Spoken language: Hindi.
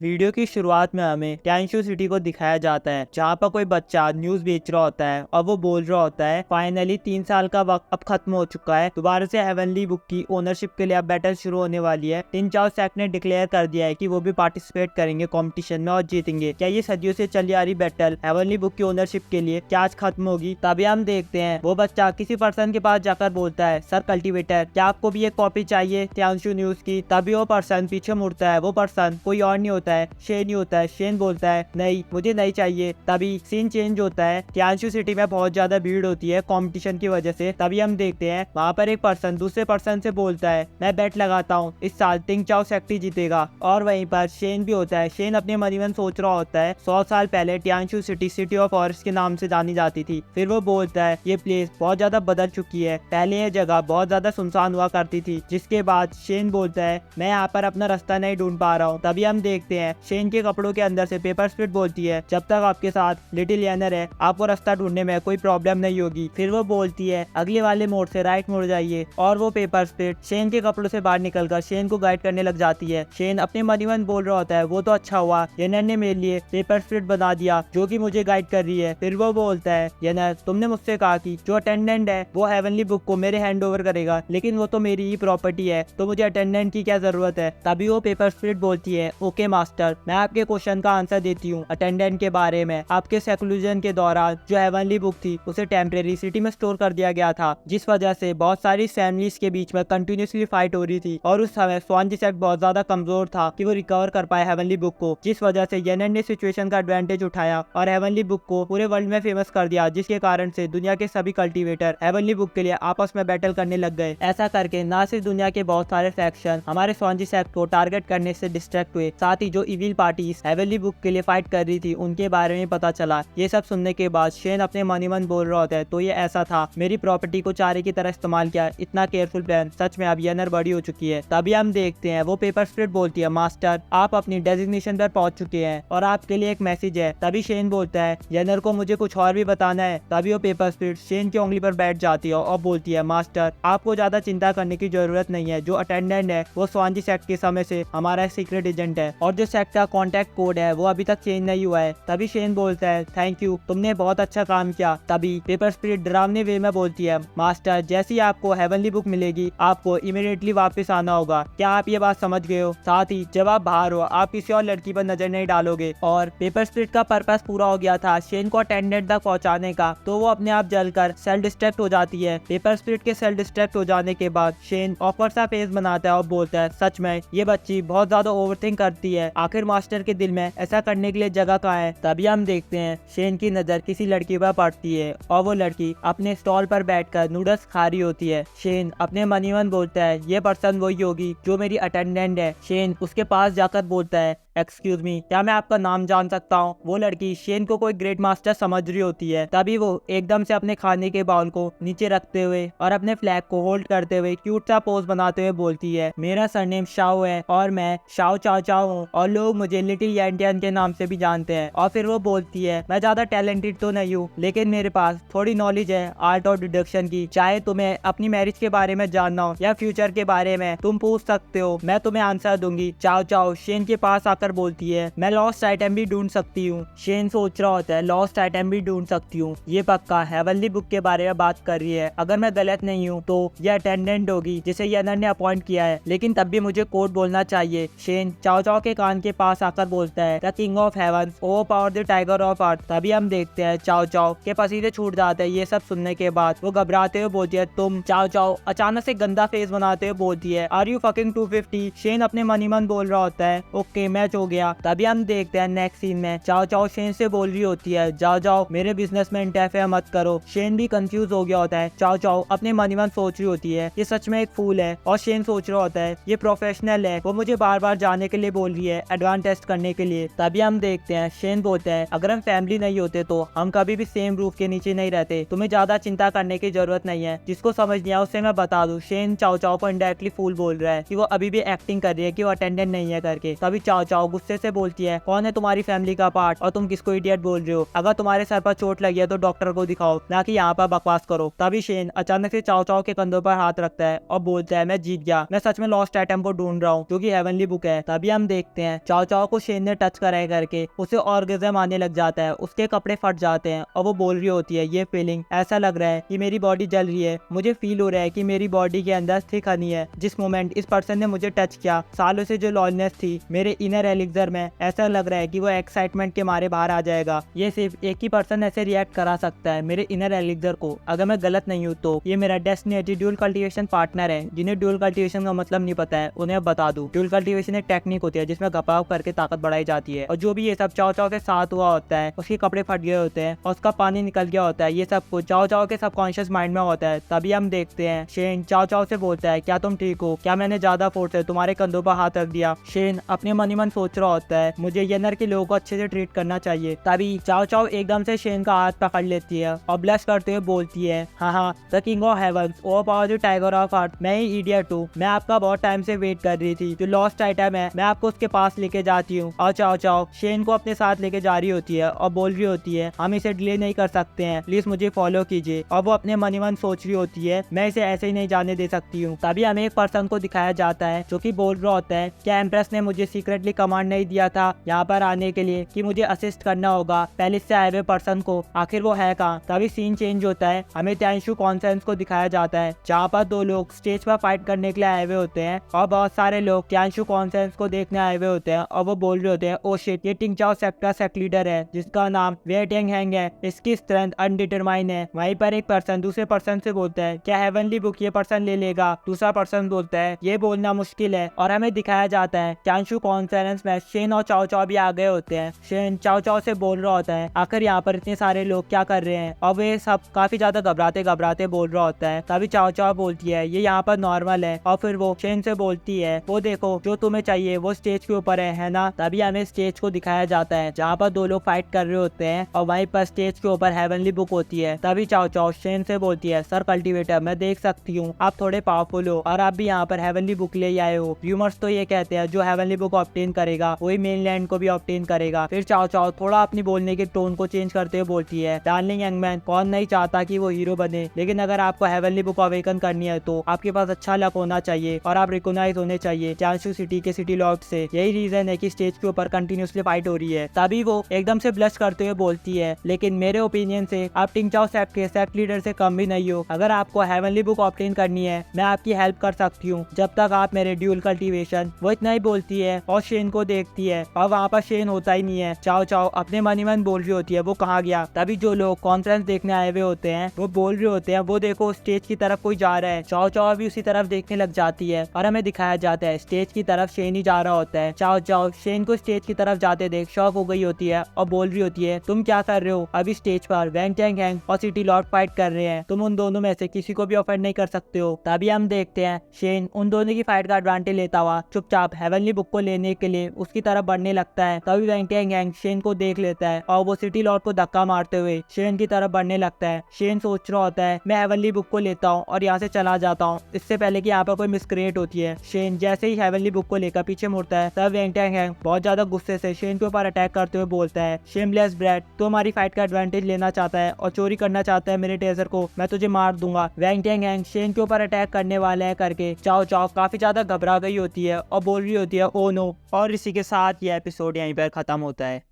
वीडियो की शुरुआत में हमें टियानशु सिटी को दिखाया जाता है, जहाँ पर कोई बच्चा न्यूज बेच रहा होता है और वो बोल रहा होता है फाइनली 3 साल का वक्त अब खत्म हो चुका है। दोबारा से हेवनली बुक की ओनरशिप के लिए अब बैटल शुरू होने वाली है। टिन चाओ सैक ने डिक्लेयर कर दिया है कि वो भी पार्टिसिपेट करेंगे कंपटीशन में और जीतेंगे। क्या ये सदियों से चली आ रही बैटल हेवनली बुक की ओनरशिप के लिए क्या आज खत्म होगी? तभी हम देखते हैं वो बच्चा किसी पर्सन के पास जाकर बोलता है, सर कल्टीवेटर, क्या आपको भी एक कॉपी चाहिए टियानशु न्यूज की? तभी वो पर्सन पीछे मुड़ता है। वो पर्सन कोई और नहीं होता है, शेन ही होता है। शेन बोलता है, नहीं मुझे नहीं चाहिए। तभी सीन चेंज होता है। टियानशु सिटी में बहुत ज्यादा भीड़ होती है कंपटीशन की वजह से। तभी हम देखते हैं वहाँ पर एक पर्सन दूसरे पर्सन से बोलता है, मैं बेट लगाता हूँ इस साल टिंग चाओ सेक्टी जीतेगा। और वहीं पर शेन भी होता है। शेन अपने मन ही मन सोच रहा होता है 100 साल पहले टियानशु सिटी सिटी ऑफ फॉरेस्ट के नाम से जानी जाती थी। फिर वो बोलता है, ये प्लेस बहुत ज्यादा बदल चुकी है, पहले ये जगह बहुत ज्यादा सुनसान हुआ करती थी। जिसके बाद शेन बोलता है, मैं यहाँ पर अपना रास्ता नहीं ढूंढ पा रहा हूँ। तभी हम देखते हैं शेन के कपड़ों के अंदर से पेपर स्प्लिट बोलती है, जब तक आपके साथ लिटिल येनर है आपको रास्ता ढूंढने में कोई प्रॉब्लम नहीं होगी। फिर वो बोलती है, अगले वाले मोड़ से राइट मुड़ जाइए। और वो पेपर स्प्लिट शेन के कपड़ों से बाहर निकलकर शेन को गाइड करने लग जाती है। शेन अपने मन ही मन बोल रहा होता है, वो तो अच्छा हुआ येनर ने मेरे लिए पेपर स्प्लिट बना दिया जो कि मुझे गाइड कर रही है। फिर वो बोलता है, येनर तुमने मुझसे कहा कि जो अटेंडेंट है वो हेवनली बुक को मेरे हैंड ओवर करेगा, लेकिन वो तो मेरी ही प्रॉपर्टी है, तो मुझे अटेंडेंट की क्या जरूरत है? तभी वो पेपर स्प्लिट बोलती है, ओके मास्टर, मैं आपके क्वेश्चन का आंसर देती हूँ अटेंडेंट के बारे में। आपके सेक्लूजन के दौरान जो हेवनली बुक थी उसे टेम्परेरी सिटी में स्टोर कर दिया गया था, जिस वजह से बहुत सारी फैमिलीज के बीच में कंटिन्यूसली फाइट हो रही थी। और उस समय स्वान जिसैक बहुत ज्यादा कमजोर था कि वो रिकवर कर पाए हेवनली बुक को, जिस वजह से येनर ने सिचुएशन का एडवांटेज उठाया और हेवनली बुक को पूरे वर्ल्ड में फेमस कर दिया, जिसके कारण से दुनिया के सभी कल्टीवेटर हेवनली बुक के लिए आपस में बैटल करने लग गए। ऐसा करके न सिर्फ दुनिया के बहुत सारे फैक्शन हमारे स्वान जिसैक को टारगेट करने से डिस्ट्रैक्ट हुए, साथ ही जो इविल पार्टीज हेवनली बुक के लिए फाइट कर रही थी उनके बारे में पता चला। ये सब सुनने के बाद शेन अपने मन ही मन बोल रहा होता है, तो ये ऐसा था, मेरी प्रॉपर्टी को चारे की तरह इस्तेमाल किया, इतना केयरफुल प्लान, सच में अब येनर बड़ी हो चुकी है। तभी हम देखते हैं वो पेपर स्प्लिट बोलती है, मास्टर आप अपनी डेजिग्नेशन पर पहुंच चुके हैं और आपके लिए एक मैसेज है। तभी शेन बोलता है, येनर को मुझे कुछ और भी बताना है। तभी वो पेपर स्प्लिट शेन की उंगली पर बैठ जाती है और बोलती है, मास्टर आपको ज्यादा चिंता करने की जरूरत नहीं है, जो अटेंडेंट है वो स्वानजी सेक्ट के समय से हमारा सीक्रेट एजेंट है और जो सेक्ट का कॉन्टैक्ट कोड है वो अभी तक चेंज नहीं हुआ है। तभी शेन बोलता है, थैंक यू, तुमने बहुत अच्छा काम किया। तभी पेपर स्प्लिट डरावने वे में बोलती है, मास्टर जैसे ही आपको हेवनली बुक मिलेगी आपको इमीडिएटली वापस आना होगा। क्या आप ये बात समझ गए हो? साथ ही जब आप बाहर हो आप किसी और लड़की पर नजर नहीं डालोगे। और पेपर स्प्लिट का पर्पस पूरा हो गया था शेन को अटेंडेंट तक पहुंचाने का, तो वो अपने आप जलकर सेल्फ डिस्ट्रैक्ट हो जाती है। पेपर स्प्लिट के सेल्फ डिस्ट्रैक्ट हो जाने के बाद शेन ऑफर सा फेस बनाता है और बोलता है, सच में ये बच्ची बहुत ज्यादा ओवरथिंक करती है, आखिर मास्टर के दिल में ऐसा करने के लिए जगह कहाँ है? तभी हम देखते हैं शेन की नजर किसी लड़की पर पड़ती है और वो लड़की अपने स्टॉल पर बैठकर नूडल्स खा रही होती है। शेन अपने मन ही मन बोलता है, ये पर्सन वही होगी जो मेरी अटेंडेंट है। शेन उसके पास जाकर बोलता है, एक्सक्यूज मी, क्या मैं आपका नाम जान सकता हूँ? वो लड़की शेन को कोई ग्रेट मास्टर समझ रही होती है। तभी वो एकदम से अपने खाने के बाउल को नीचे रखते हुए और अपने फ्लैग को होल्ड करते हुए क्यूट सा पोज बनाते हुए बोलती है, मेरा सरनेम शाओ है और मैं शाओ चाओ चाओ हूँ और लोग मुझे लिटिल येंटियन के नाम से भी जानते हैं। और फिर वो बोलती है, मैं ज्यादा टैलेंटेड तो नहीं हूँ, लेकिन मेरे पास थोड़ी नॉलेज है आर्ट और डिडक्शन की। चाहे तुम्हें अपनी मैरिज के बारे में जानना हो या फ्यूचर के बारे में, तुम पूछ सकते हो, मैं तुम्हें आंसर दूंगी। चाओ चाओ शेन के पास आकर बोलती है, मैं लॉस्ट आइटम भी ढूंढ सकती हूँ। शेन सोच रहा होता है, लॉस्ट आइटम भी ढूंढ सकती हूँ, ये पक्का हेवनली बुक के बारे में बात कर रही है। अगर मैं गलत नहीं हूँ तो ये अटेंडेंट होगी जिसे येनर ने अपॉइंट किया है, लेकिन तब भी मुझे कोड बोलना चाहिए। शेन चाओ चाओ के कान के पास आकर बोलता है, the king of haven over power the tiger of अर्थ। तभी हम देखते हैं चाओ चाओ के पसीने छूट जाते हैं। ये सब सुनने के बाद वो घबराते हुए बोलती है, तुम? चाओ चाओ अचानक से गंदा फेस बनाते हुए बोलती है, आर यू फकिंग 250? शेन अपने मन ही मन बोल रहा होता है, ओके मैच हो गया। तभी हम देखते हैं नेक्स्ट सीन में चाओ चाओ शेन से बोल रही होती है, जाओ जाओ मेरे बिजनेस में इंटरफेयर मत करो। शेन भी कंफ्यूज हो गया होता है। चाओ चाओ अपने मन ही मन सोच रही होती है, ये सच में एक फूल है। और शेन सोच रहा होता है, ये प्रोफेशनल है, वो मुझे बार बार जाने के लिए बोल रही है एडवांस टेस्ट करने के लिए। तभी हम देखते हैं शेन बोलता है, अगर हम फैमिली नहीं होते तो हम कभी भी सेम रूफ के नीचे नहीं रहते, तुम्हें ज्यादा चिंता करने की जरूरत नहीं है। जिसको समझ नहीं आया उससे मैं बता दूं, शेन चाओ चाओ को इनडायरेक्टली फूल बोल रहा है कि वो अभी भी एक्टिंग कर रही है कि वो अटेंडेंट नहीं है करके। तभी चाओ चाओ चाओ गुस्से से बोलती है, कौन है तुम्हारी फैमिली का पार्ट और तुम किसको इडियट बोल रहे हो? अगर तुम्हारे सर पर चोट लगी है तो डॉक्टर को दिखाओ, ना कि यहाँ पर बकवास करो। तभी शेन अचानक से चाओ चाओ के कंधों पर हाथ रखता है और बोलता है, मैं जीत गया, मैं सच में लॉस्ट आइटम को ढूंढ रहा हूँ जो कि हेवनली बुक है। तभी हम देखते हैं चाओ चाओ को शेन ने टच कराए करके उसे ऑर्गेज़म आने लग जाता है, उसके कपड़े फट जाते हैं और वो बोल रही होती है, ये फीलिंग ऐसा लग रहा है कि मेरी बॉडी जल रही है, मुझे फील हो रहा है कि मेरी बॉडी के अंदर थिक हनी है। जिस मोमेंट इस पर्सन ने मुझे टच किया, सालों से जो लॉयलनेस थी मेरे इनर एलिक्सर में, ऐसा लग रहा है कि वो एक्साइटमेंट के मारे बाहर आ जाएगा। ये सिर्फ एक ही पर्सन ऐसे रिएक्ट करा सकता है, मेरे इनर एलिक्सर को। अगर मैं गलत नहीं हूँ तो ये मेरा डेस्टिनेटेड ड्यूल कल्टीवेशन पार्टनर है। जिन्हें ड्यूल कल्टीवेशन का मतलब नहीं पता है उन्हें अब बता दूं, ड्यूल कल्टीवेशन एक टेक्निक होती है जिसमें घपाव करके ताकत बढ़ाई जाती है। और जो भी ये सब चाओ चाओ के साथ हुआ होता है, उसके कपड़े फट गए होते हैं और उसका पानी निकल गया होता है, ये सब कुछ चाओ चाओ के सबकॉन्शियस माइंड में होता है। तभी हम देखते हैं शेन चाओ चाओ से बोलता है, क्या तुम ठीक हो? क्या मैंने ज्यादा फोर्स से तुम्हारे कंधों पर हाथ रख दिया? शेन अपने मन ही मन सोच रहा होता है, मुझे येनर के लोगों को अच्छे से ट्रीट करना चाहिए। तभी चाओ चाओ एकदम से शेन का हाथ पकड़ लेती है और ब्लश करते हुए बोलती है, हाँ, the king of heavens, over power the tiger of earth, मैं ही इडियट हूँ। मैं आपका बहुत टाइम से वेट कर रही थी। जो लॉस्ट आइटम है मैं आपको उसके पास लेके जाती हूँ। और चाओ चाओ शेन को अपने साथ लेके जा रही होती है और बोल रही होती है, हम इसे डिले नहीं कर सकते हैं, प्लीज मुझे फॉलो कीजिए। और वो अपने मन ही मन सोच रही होती है, मैं इसे ऐसे ही नहीं जाने दे सकती हूँ। तभी हमें एक पर्सन को दिखाया जाता है जो कि बोल रहा होता है, क्या एम्प्रेस ने मुझे सीक्रेटली कमांड नहीं दिया था यहाँ पर आने के लिए कि मुझे असिस्ट करना होगा पैलेस से आए हुए पर्सन को? आखिर वो है कहाँ? तभी सीन चेंज होता है, हमें त्यानशु कॉन्फ्रेंस को दिखाया जाता है जहाँ पर दो लोग स्टेज पर फाइट करने के लिए आए हुए होते हैं और बहुत सारे लोग त्यानशु कॉन्फ्रेंस को देखने आए हुए होते हैं। और वो बोल रहे होते हैं, ओ शिट, ये टिंगचाओ सेक्टर सेक्ट लीडर है जिसका नाम वे टेंग हैंग है, इसकी स्ट्रेंथ अनडिटरमाइन है। वहीं पर एक पर्सन दूसरे पर्सन से बोलता है, क्या हेवनली बुक ये पर्सन ले लेगा? दूसरा पर्सन बोलता है, ये बोलना मुश्किल है। और हमें दिखाया जाता है त्यानशु कॉन्फ्रेंस में शेन और चाओ चाओ भी आ गए होते हैं। शेन चाओ चाओ से बोल रहा होता है, आखिर यहाँ पर इतने सारे लोग क्या कर रहे हैं? और वे सब काफी ज्यादा घबराते घबराते बोल रहा होता है। तभी चाओ चाओ बोलती है, ये यहाँ पर नॉर्मल है। और फिर वो शेन से बोलती है, वो देखो जो तुम्हें चाहिए वो स्टेज के ऊपर है ना? तभी हमें स्टेज को दिखाया जाता है जहाँ पर दो लोग फाइट कर रहे होते हैं और वहीं पर स्टेज के ऊपर हेवनली बुक होती है। तभी चाओ चाओ शेन से बोलती है, सर कल्टीवेटर, मैं देख सकती हूँ आप थोड़े पावरफुल हो और आप भी यहाँ पर हेवनली बुक ले आए हो। रूमर्स तो ये कहते हैं जो हेवनली बुक ऑब्टेन करेगा वही मेनलैंड को भी ऑब्टेन करेगा। फिर चाओ चाओ थोड़ा अपनी बोलने के टोन को चेंज करते हुए बोलती है, डार्लिंग यंग मैन, कौन नहीं चाहता कि वो हीरो बने, लेकिन अगर आपको हेवनली बुक अवेकन करनी है तो आपके पास अच्छा लक होना चाहिए और आप रिकॉग्नाइज होने चाहिए त्यानशु सिटी के सिटी लॉर्ड से। यही रीजन है कि स्टेज के ऊपर कंटिन्यूसली फाइट हो रही है। तभी वो एकदम से ब्लश करते हुए बोलती है, लेकिन मेरे ओपिनियन से आप टिंगचाओ सेक्ट के सेक्ट लीडर से कम भी नहीं हो। अगर आपको हेवनली बुक ऑब्टेन करनी है मैं आपकी हेल्प कर सकती हूँ जब तक आप मेरे ड्यूल कल्टीवेशन। वो इतना ही बोलती है और शेन को देखती है और वहाँ पर शेन होता ही नहीं है। चाओ चाओ अपने मन ही मन बोल रही होती है, वो कहाँ गया? तभी जो लोग कॉन्फ्रेंस देखने आए हुए होते हैं वो बोल रहे होते हैं, वो देखो स्टेज की तरफ कोई जा रहा है। चाओ चाओ भी उसी तरफ देखने लग जाती है और हमें दिखाया जाता है स्टेज की तरफ शेन ही जा रहा होता है। चाओ चाओ शेन को स्टेज की तरफ जाते देख शॉक हो गई होती है और बोल रही होती है, तुम क्या कर रहे हो? अभी स्टेज पर वैंग टैंग हैंग और सिटी लॉर्ड फाइट कर रहे हैं, तुम उन दोनों में से किसी को भी ऑफेंड नहीं कर सकते हो। तभी हम देखते हैं शेन उन दोनों की फाइट का एडवांटेज लेता हुआ चुपचाप हेवनली बुक को लेने के लिए उसकी तरफ बढ़ने लगता है। तभी वैंग टैंग हैंग शेन को देख लेता है और वो सिटी लॉर्ड को धक्का मारते हुए शेन की तरफ बढ़ने लगता है। शेन सोच रहा होता है, मैं हेवनली बुक को लेता हूँ और यहाँ से चला जाता हूँ इससे पहले कि यहाँ पर कोई मिसक्रिएट होती है। शेन जैसे ही हेवनली बुक को लेकर पीछे मुड़ता है तब वैंग टैंग हैंग बहुत ज्यादा गुस्से से शेन के ऊपर अटैक करते हुए बोलता है, शेमलेस ब्रैट, तो हमारी फाइट का एडवांटेज लेना चाहता है और चोरी करना चाहता है मेरे टेजर को, मैं तुझे मार दूंगा। वैंग टैंग हैंग शेन के ऊपर अटैक करने वाला है करके चाओ चाओ काफी ज्यादा घबरा गई होती है और बोल रही होती है, ओ नो। और इसी के साथ ये एपिसोड यहीं पर खत्म होता है।